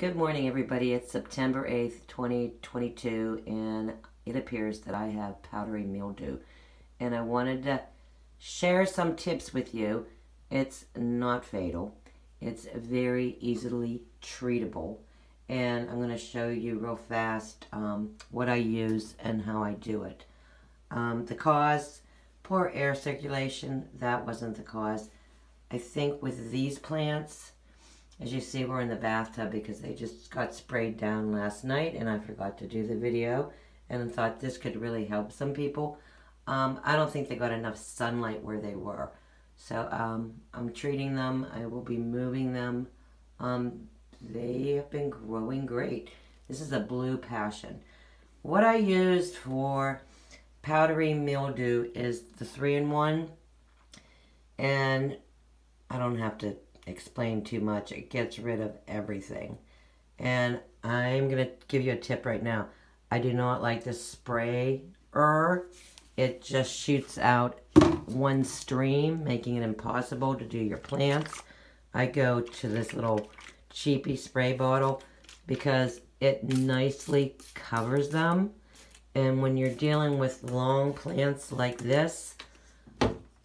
Good morning, everybody. It's September 8th, 2022, and it appears that I have powdery mildew. And I wanted to share some tips with you. It's not fatal. It's very easily treatable. And I'm going to show you real fast what I use and how I do it. The cause, poor air circulation, that wasn't the cause. I think with these plants, as you see, we're in the bathtub because they just got sprayed down last night and I forgot to do the video and thought this could really help some people. I don't think they got enough sunlight where they were. So I'm treating them. I will be moving them. They have been growing great. This is a blue passion. What I used for powdery mildew is the 3-in-1. And I don't have to explain too much. It gets rid of everything. And I'm going to give you a tip right now. I do not like this sprayer. It just shoots out one stream, making it impossible to do your plants. I go to this little cheapy spray bottle because it nicely covers them. And when you're dealing with long plants like this,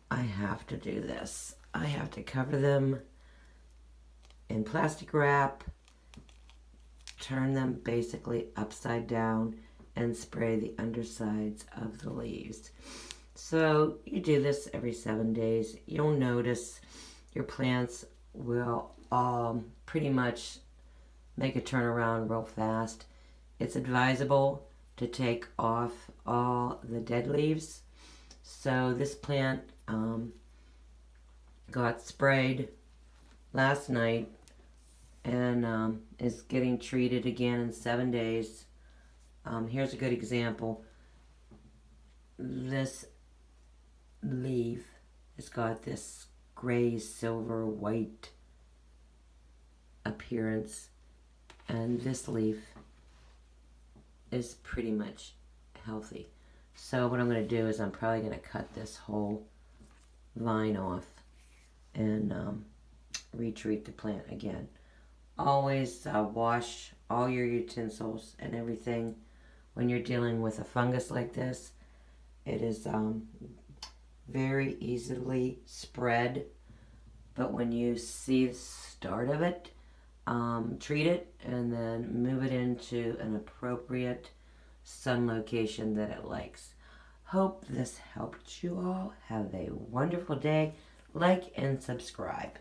I have to do this. I have to cover them in plastic wrap, turn them basically upside down, and spray the undersides of the leaves. So you do this every 7 days. You'll notice your plants will pretty much make a turnaround real fast. It's advisable to take off all the dead leaves. So this plant got sprayed last night and is getting treated again in 7 days. Here's a good example. This leaf has got this gray, silver, white appearance, and this leaf is pretty much healthy. So what I'm going to do is I'm probably going to cut this whole vine off and retreat the plant again. Always wash all your utensils and everything when you're dealing with a fungus like this. It is very easily spread, but when you see the start of it, treat it and then move it into an appropriate sun location that it likes. Hope this helped you all. Have a wonderful day. Like and subscribe.